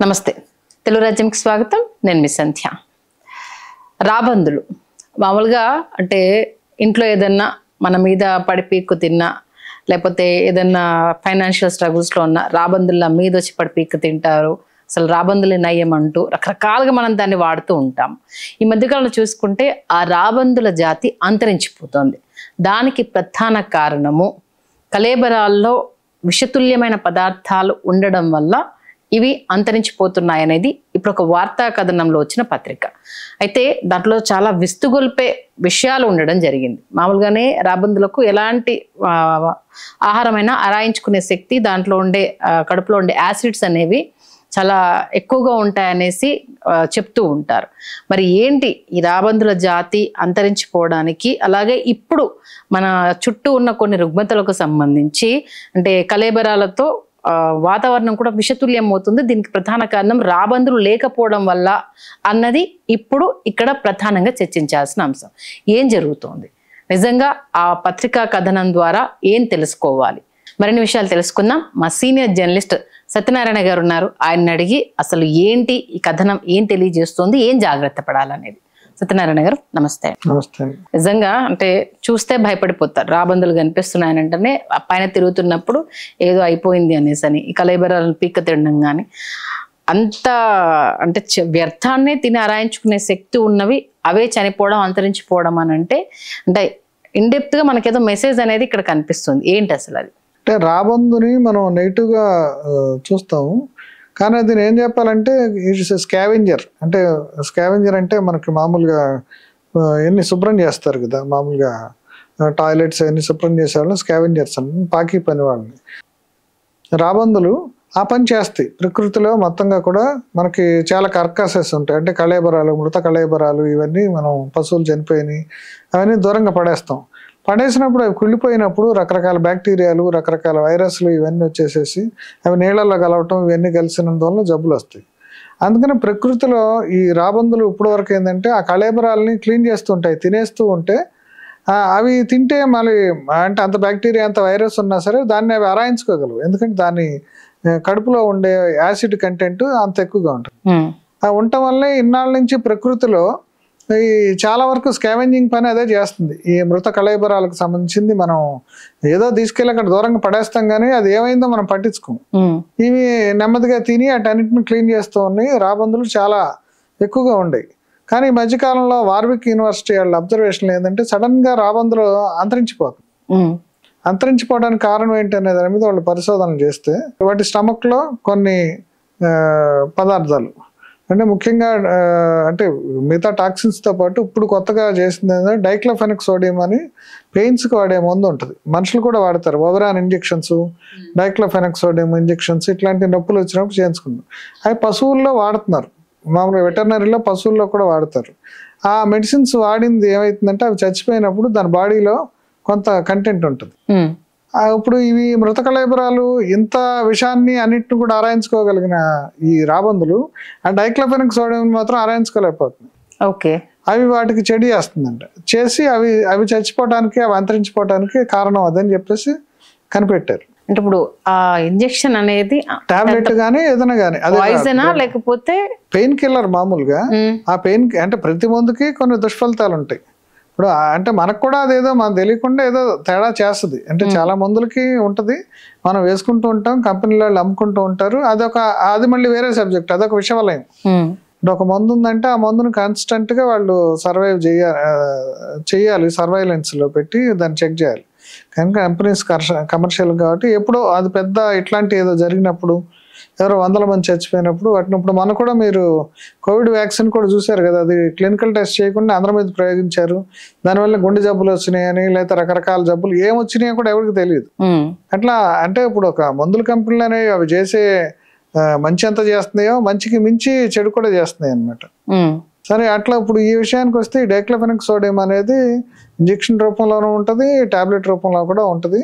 నమస్తే తెలుగు రాజ్యంకి స్వాగతం. నేను మీ సంధ్య. రాబందులు మామూలుగా అంటే ఇంట్లో ఏదన్నా మన మీద పడిపీక్కు తిన్నా లేకపోతే ఏదన్నా ఫైనాన్షియల్ స్ట్రగుల్స్లో ఉన్న రాబందుల మీద వచ్చి పడిపీక్కు తింటారు. అసలు రాబందులు నయ్యం అంటూ రకరకాలుగా మనం దాన్ని వాడుతూ ఉంటాం. ఈ మధ్యకాలంలో చూసుకుంటే ఆ రాబందుల జాతి అంతరించిపోతుంది. దానికి ప్రధాన కారణము కళేబరాల్లో విషతుల్యమైన పదార్థాలు ఉండడం వల్ల ఇవి అంతరించిపోతున్నాయనేది ఇప్పుడు ఒక వార్తా కథనంలో వచ్చిన పత్రిక. అయితే దాంట్లో చాలా విస్తుగొల్పే విషయాలు ఉండడం జరిగింది. మామూలుగానే రాబందులకు ఎలాంటి ఆహారమైనా అరాయించుకునే శక్తి దాంట్లో ఉండే కడుపులో ఉండే యాసిడ్స్ అనేవి చాలా ఎక్కువగా ఉంటాయనేసి చెప్తూ ఉంటారు. మరి ఏంటి ఈ రాబందుల జాతి అంతరించిపోవడానికి, అలాగే ఇప్పుడు మన చుట్టూ ఉన్న కొన్ని రుగ్మతలకు సంబంధించి అంటే కళేబరాలతో వాతావరణం కూడా విషతుల్యం అవుతుంది. దీనికి ప్రధాన కారణం రాబందులు లేకపోవడం వల్ల అన్నది ఇప్పుడు ఇక్కడ ప్రధానంగా చర్చించాల్సిన అంశం. ఏం జరుగుతోంది నిజంగా ఆ పత్రికా కథనం ద్వారా ఏం తెలుసుకోవాలి? మరిన్ని విషయాలు తెలుసుకుందాం. మా సీనియర్ జర్నలిస్ట్ సత్యనారాయణ గారు ఉన్నారు. ఆయన్ని అడిగి అసలు ఏంటి ఈ కథనం, ఏం తెలియజేస్తుంది, ఏం జాగ్రత్త పడాలనేది. సత్యనారాయణ గారు నమస్తే. నమస్తే. నిజంగా అంటే చూస్తే భయపడిపోతారు. రాబందులు కనిపిస్తున్నాయనంటేనే పైన తిరుగుతున్నప్పుడు ఏదో అయిపోయింది అనేసి అని ఈ కళేబరాలను పీక్క తినడం కానీ అంత అంటే వ్యర్థాన్ని తిని అరాయించుకునే శక్తి ఉన్నవి అవే చనిపోవడం, అంతరించిపోవడం అని అంటే ఇన్డెప్త్ గా మనకేదో మెసేజ్ అనేది ఇక్కడ కనిపిస్తుంది. ఏంటి అసలు అది? అంటే రాబందుని మనం నెగిటివ్గా చూస్తాము, కానీ అది ఏం చెప్పాలంటే ఇట్స్ స్కావెంజర్. అంటే స్కావెంజర్ అంటే మనకి మామూలుగా ఎన్ని శుభ్రం చేస్తారు కదా, మామూలుగా టాయిలెట్స్ అన్ని శుభ్రం చేసేవాళ్ళని స్కావెంజర్స్ అని, పాకి పని వాళ్ళని. రాబందులు ఆ పని చేస్తాయి. ప్రకృతిలో మొత్తంగా కూడా మనకి చాలా కర్కాసెస్ ఉంటాయి. అంటే కళేబరాలు, మృత కళేబరాలు, ఇవన్నీ మనం పశువులు చనిపోయినాయి అవన్నీ దూరంగా పడేస్తాం. పడేసినప్పుడు అవి కుళ్ళిపోయినప్పుడు రకరకాల బ్యాక్టీరియాలు, రకరకాల వైరస్లు ఇవన్నీ వచ్చేసేసి అవి నీళ్ళల్లో కలవటం, ఇవన్నీ కలిసినందువల్ల జబ్బులు వస్తాయి. అందుకని ప్రకృతిలో ఈ రాబందులు ఇప్పటి వరకు ఏంటంటే ఆ కళేబరాలని క్లీన్ చేస్తుంటాయి, తినేస్తూ ఉంటే అవి తింటే మళ్ళీ అంటే అంత బ్యాక్టీరియా, అంత వైరస్ ఉన్నా సరే దాన్ని అవి అరాయించుకోగలవు. ఎందుకంటే దాని కడుపులో ఉండే యాసిడ్ కంటెంట్ అంత ఎక్కువగా ఉంటుంది. ఉండటం వల్లే ఇన్నాళ్ళ నుంచి ప్రకృతిలో ఈ చాలా వరకు స్కావెంజింగ్ పని అదే చేస్తుంది. ఈ మృత కళేబరాలకు సంబంధించింది మనం ఏదో తీసుకెళ్ళి అక్కడ దూరంగా పడేస్తాం, కానీ అది ఏమైందో మనం పట్టించుకోం. ఇవి నెమ్మదిగా తిని అటన్నిటిని క్లీన్ చేస్తూ ఉన్నాయి. రాబందులు చాలా ఎక్కువగా ఉండేవి. కానీ ఈ మధ్యకాలంలో వార్విక్ యూనివర్సిటీ వాళ్ళ అబ్జర్వేషన్ ఏంటంటే సడన్ గా రాబందులు అంతరించిపోతుంది. అంతరించిపోవడానికి కారణం ఏంటనే దాని మీద వాళ్ళు పరిశోధనలు చేస్తే వాటి స్టమక్ లో కొన్ని పదార్థాలు అంటే ముఖ్యంగా అంటే మిగతా టాక్సిన్స్ తో పాటు ఇప్పుడు కొత్తగా చేసింది ఏంటంటే డైక్లోఫెనిక్ సోడియం అని పెయిన్స్కి వాడే మందు ఉంటుంది. మనుషులు కూడా వాడతారు. ఓవరాన్ ఇంజెక్షన్స్, డైక్లోఫెనిక్ సోడియం ఇంజెక్షన్స్, ఇట్లాంటి నొప్పులు వచ్చినప్పుడు చేయించుకుంటారు. అవి పశువుల్లో వాడుతున్నారు. మామూలుగా వెటర్నరీలో పశువుల్లో కూడా వాడతారు. ఆ మెడిసిన్స్ వాడింది ఏమవుతుందంటే అవి చచ్చిపోయినప్పుడు దాని బాడీలో కొంత కంటెంట్ ఉంటుంది. ఇప్పుడు ఇవి మృత కళేబరాలు ఇంత విషాన్ని అన్నిటిని కూడా ఆరాయించుకోగలిగిన ఈ రాబందులు ఆ డైక్లోఫెనిక్ సోడియం మాత్రం ఆరాయించుకోలేకపోతుంది. ఓకే, అవి వాటికి చెడు చేస్తుందంట. చేసి అవి చచ్చిపోవడానికి, అవి అంతరించిపోవడానికి కారణం అదని చెప్పేసి కనిపెట్టారు. అంటే ఇప్పుడు ఆ ఇంజెక్షన్ అనేది టాబ్లెట్ గానీ ఏదైనా గానీ పాయిజనా లేకపోతే పెయిన్ కిల్లర్. మామూలుగా ఆ పెయిన్ అంటే ప్రతి మందుకి కొన్ని దుష్ఫలితాలు ఉంటాయి. ఇప్పుడు అంటే మనకు కూడా అదేదో మనం తెలియకుండా ఏదో తేడా చేస్తుంది. అంటే చాలా మందులకి ఉంటుంది, మనం వేసుకుంటూ ఉంటాం, కంపెనీలో అమ్ముకుంటూ ఉంటారు. అది మళ్ళీ వేరే సబ్జెక్ట్, అదొక విషవలయం. ఇప్పుడు ఒక మందు ఉందంటే ఆ మందును కాన్స్టెంట్ గా వాళ్ళు సర్వైవ్ చేయాలి, సర్వైలెన్స్ లో పెట్టి దాన్ని చెక్ చేయాలి. కానీ కంపెనీస్ కమర్షియల్ కాబట్టి ఎప్పుడో అది పెద్ద ఇట్లాంటి ఏదో జరిగినప్పుడు, ఎవరో 100 మంది చచ్చిపోయినప్పుడు వాటిని ఇప్పుడు మనకు కూడా మీరు కోవిడ్ వ్యాక్సిన్ కూడా చూశారు కదా, అది క్లినికల్ టెస్ట్ చేయకుండా అందరి మీద ప్రయోగించారు. దానివల్ల గుండె జబ్బులు వచ్చినాయని, లేకపోతే రకరకాల జబ్బులు ఏమొచ్చినాయో కూడా ఎవరికి తెలియదు. అట్లా అంటే ఇప్పుడు ఒక మందుల కంపెనీలు అనేవి అవి చేసే మంచి ఎంత చేస్తున్నాయో మంచికి మించి చెడు కూడా చేస్తున్నాయి అన్నమాట. సరే, అట్లా ఇప్పుడు ఈ విషయానికి వస్తే ఈ డైక్లోఫెనిక్ సోడియం అనేది ఇంజెక్షన్ రూపంలోనూ ఉంటుంది, టాబ్లెట్ రూపంలో కూడా ఉంటుంది.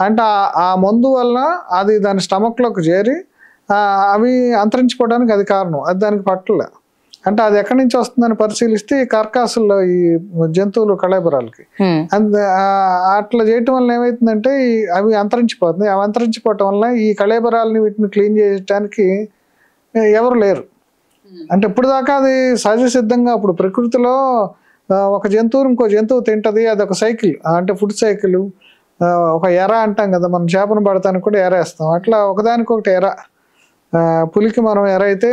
అంటే ఆ మందు వల్ల అది దాని స్టమక్లోకి చేరి అవి అంతరించిపోవడానికి అది కారణం. అది దానికి పట్టలే. అంటే అది ఎక్కడి నుంచి వస్తుందని పరిశీలిస్తే ఈ కార్కాసుల్లో ఈ జంతువులు కళేబరాలకి అట్లా చేయటం వల్ల ఏమవుతుందంటే అవి అంతరించిపోతుంది. అవి అంతరించిపోవటం వల్ల ఈ కళేబరాలని వీటిని క్లీన్ చేయడానికి ఎవరు లేరు. అంటే ఇప్పుడు దాకా అది సహజ సిద్ధంగా అప్పుడు ప్రకృతిలో ఒక జంతువు ఇంకో జంతువు తింటది, అది ఒక సైకిల్, అంటే ఫుడ్ సైకిల్. ఒక ఎర అంటాం కదా, మనం చేపను పడతానికి కూడా ఎర వేస్తాం, అట్లా ఒకదానికొకటి ఎర. పులికి మనం ఎర అయితే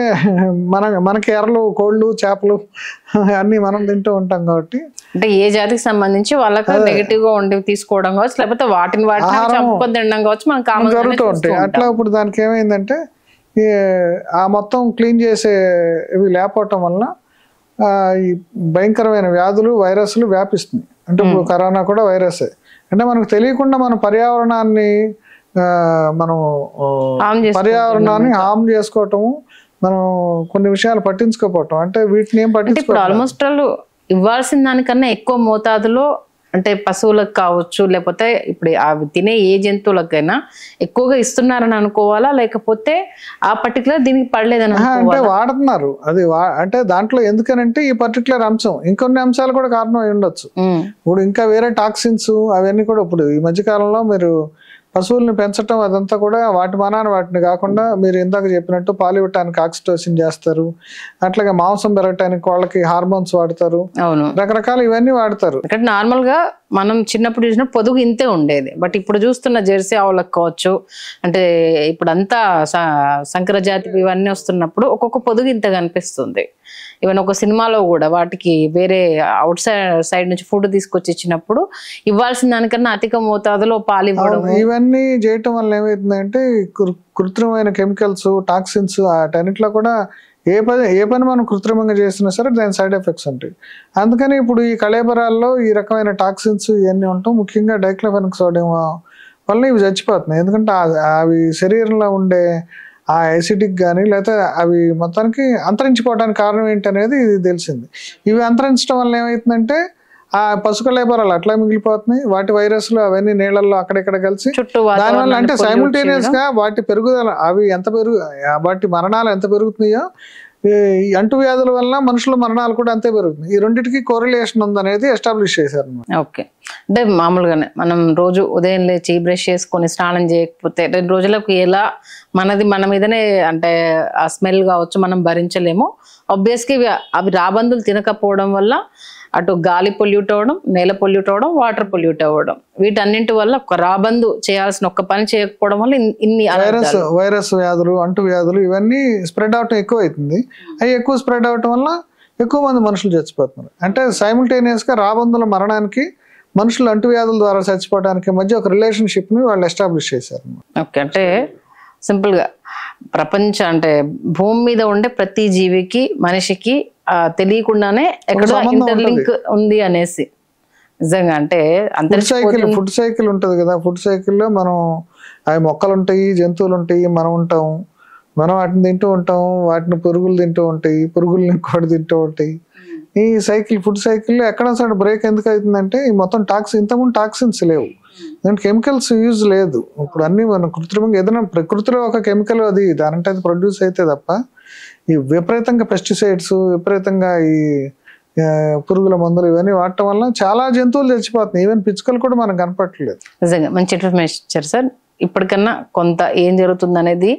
మనకి ఎరలు, కోళ్ళు, చేపలు అన్ని మనం తింటూ ఉంటాం కాబట్టి, అంటే ఏ జాతికి సంబంధించి వాళ్ళకి నెగిటివ్ గా ఉండి తీసుకోవడం కావచ్చు, లేకపోతే వాటిని చంపుకొని తినడం కావచ్చు, మనకు కామన్ జరుగుతూ ఉంటాయి. అట్లా ఇప్పుడు దానికి ఏమైందంటే ఆ మొత్తం క్లీన్ చేసే ఇవి లేకపోవటం వలన ఈ భయంకరమైన వ్యాధులు, వైరస్లు వ్యాపిస్తున్నాయి. అంటే ఇప్పుడు కరోనా కూడా వైరసే. అంటే మనకు తెలియకుండా మన పర్యావరణాన్ని పర్యావరణాన్ని హామ్ చేసుకోవటము, మనం కొన్ని విషయాలు పట్టించుకోపోవటం, అంటే వీటిని ఏం పట్టించుకో ఆల్మోస్ట్ ఇవ్వాల్సిన దానికన్నా ఎక్కువ మోతాదులో, అంటే పశువులకు కావచ్చు, లేకపోతే ఇప్పుడు అవి తినే ఏ జంతువులకైనా ఎక్కువగా ఇస్తున్నారని అనుకోవాలా, లేకపోతే ఆ పర్టికులర్ దీనికి పడలేదని అంటే వాడుతున్నారు. అది అంటే దాంట్లో ఎందుకనంటే ఈ పర్టికులర్ అంశం, ఇంకొన్ని అంశాలు కూడా కారణం అయి ఉండొచ్చు. ఇప్పుడు ఇంకా వేరే టాక్సిన్స్ అవన్నీ కూడా, ఇప్పుడు ఈ మధ్యకాలంలో మీరు పశువుల్ని పెంచడం అదంతా కూడా వాటి మనాన్ని వాటిని కాకుండా, మీరు ఇందాక చెప్పినట్టు పాలు ఇవ్వటానికి ఆక్సిటోసిన్ చేస్తారు, అట్లాగే మాంసం పెరగటానికి వాళ్ళకి హార్మోన్స్ వాడతారు, రకరకాల ఇవన్నీ వాడతారు. నార్మల్ గా మనం చిన్నప్పుడు చూసిన పొదుగు ఇంతే ఉండేది, బట్ ఇప్పుడు చూస్తున్న జెర్సీ ఆవులకు కావచ్చు, అంటే ఇప్పుడు అంతా సంకర జాతి ఇవన్నీ వస్తున్నప్పుడు ఒక్కొక్క పొదుగు ఇంత కనిపిస్తుంది. ఈవెన్ ఒక సినిమాలో కూడా వాటికి వేరే అవుట్ సైడ్ నుంచి ఫుడ్ తీసుకొచ్చి ఇచ్చినప్పుడు ఇవ్వాల్సిన దానికన్నా అధిక మోతాదులో పాలు ఇవ్వడం, ఇవన్నీ చేయటం వల్ల ఏమైతుందంటే కృత్రిమైన కెమికల్స్, టాక్సిన్స్ వాటన్నిటిలో కూడా ఏ పని మనం కృత్రిమంగా చేసినా సరే దాని సైడ్ ఎఫెక్ట్స్ ఉంటాయి. అందుకని ఇప్పుడు ఈ కళేబరాల్లో ఈ రకమైన టాక్సిన్స్ ఇవన్నీ ఉంటాం, ముఖ్యంగా డైక్లోఫెనాక్ సోడియం వల్ల ఇవి చచ్చిపోతున్నాయి. ఎందుకంటే అవి శరీరంలో ఉండే ఆ యాసిడిక్ కానీ లేకపోతే అవి మొత్తానికి అంతరించిపోవడానికి కారణం ఏంటనేది ఇది తెలిసింది. ఇవి అంతరించడం వల్ల ఏమవుతుందంటే ఆ పశు కళేబరాలు అట్లా మిగిలిపోతున్నాయి, వాటి వైరస్లు అవన్నీ నీళ్ళల్లో అక్కడెక్కడ కలిసి దానివల్ల అంటే సైమిల్టేనియస్ గా వాటి పెరుగుదల, అవి వాటి మరణాలు ఎంత పెరుగుతున్నాయో ఈ అంటువ్యాధుల వల్ల మనుషుల మరణాలు కూడా అంతే పెరుగుతున్నాయి. ఈ రెండింటికి కోరిలేషన్ ఉందనేది ఎస్టాబ్లిష్ చేశారు. ఓకే, అంటే మామూలుగానే మనం రోజు ఉదయం లేచి బ్రష్ చేసుకొని స్నానం చేయకపోతే 2 రోజులకు ఎలా మన మీదనే, అంటే ఆ స్మెల్ కావచ్చు మనం భరించలేము. ఆబ్వియస్గా అవి రాబందులు తినకపోవడం వల్ల అటు గాలి పొల్యూట్ అవ్వడం, నేల పొల్యూట్ అవ్వడం, వాటర్ పొల్యూట్ అవ్వడం, వీటన్నింటి వల్ల ఒక రాబందు చేయాల్సిన ఒక్క పని చేయకపోవడం వల్ల ఇన్ని వైరస్ వ్యాధులు, అంటు వ్యాధులు ఇవన్నీ స్ప్రెడ్ అవటం ఎక్కువ అవుతుంది. అవి ఎక్కువ స్ప్రెడ్ అవటం వల్ల ఎక్కువ మంది మనుషులు చచ్చిపోతున్నారు. అంటే సైమిల్టేనియస్ గా రాబందుల మరణానికి, మనుషులు అంటువ్యాధుల ద్వారా చచ్చిపోవడానికి మధ్య ఒక రిలేషన్షిప్ ని వాళ్ళు ఎస్టాబ్లిష్ చేశారు. ఓకే, అంటే సింపుల్ గా అంటే భూమి మీద ఉండే ప్రతి జీవికి, మనిషికి తెలియకుండానే ఎక్కడో ఇంటర్లింక్ ఉంది అనేసి. నిజంగా అంటే ఫుడ్ సైకిల్ ఉంటది కదా, ఫుడ్ సైకిల్లో మనం అవి మొక్కలు ఉంటాయి, జంతువులు ఉంటాయి, మనం ఉంటాం, మనం వాటిని తింటూ ఉంటాం, వాటిని పురుగులు తింటూ ఉంటాయి, పురుగుల్ని కూడా తింటూ ఉంటాయి. ఈ సైకిల్, ఫుడ్ సైకిల్ ఎక్కడ సైడ్ బ్రేక్ ఎందుకు అవుతుందంటే ఈ మొత్తం ఇంతకుముందు టాక్సిన్స్ లేవు, దానికి కెమికల్స్ యూజ్ లేదు. ఇప్పుడు అన్ని మనం కృత్రిమంగా ఏదైనా ప్రకృతిలో ఒక కెమికల్ అది దానంటే అది ప్రొడ్యూస్ అయితే తప్ప, ఈ విపరీతంగా పెస్టిసైడ్స్, విపరీతంగా ఈ పురుగుల మందులు ఇవన్నీ వాడటం వల్ల చాలా జంతువులు చచ్చిపోతున్నాయి. ఈవెన్ పిచ్చుకలు కూడా మనకు కనపడట్లేదు. నిజంగా మంచి ఇన్ఫర్మేషన్ ఇచ్చారు సార్. ఇప్పటికన్నా కొంత ఏం జరుగుతుంది అనేది,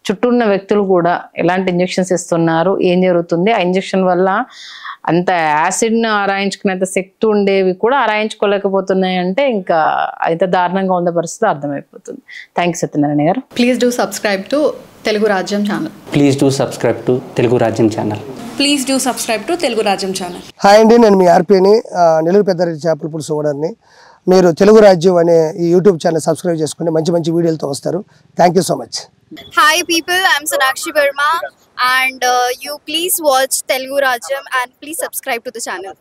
చుట్టూ ఉన్న వ్యక్తులు కూడా ఎలాంటి ఇంజెక్షన్స్ ఇస్తున్నారు, ఏం జరుగుతుంది, ఆ ఇంజెక్షన్ వల్ల అంత యాసిడ్ను ఆరాయించుకునేంత శక్తి ఉండేవి కూడా ఆరాయించుకోలేకపోతున్నాయి అంటే ఇంకా అయితే దారుణంగా ఉన్న పరిస్థితి అర్థమైపోతుంది. థ్యాంక్ యూ సత్యనారాయణ గారు. Please do subscribe to Telugu Rajyam channel. Please do subscribe to Telugu Rajyam channel. Please do subscribe to Telugu Rajyam channel. Hi అండి, నేను మీ ఆర్పీని, నెల్లూరు పెద్దారెడ్డి చేపల పులుసు ఓనర్ని. మీరు తెలుగు రాజ్యం అనే ఈ యూట్యూబ్ ఛానల్ సబ్స్క్రైబ్ చేసుకుని మంచి మంచి వీడియోలతో వస్తారు. Thank you so much. Hi people, I'm Sonakshi Verma and you please watch Telugu Rajyam and please subscribe to the channel.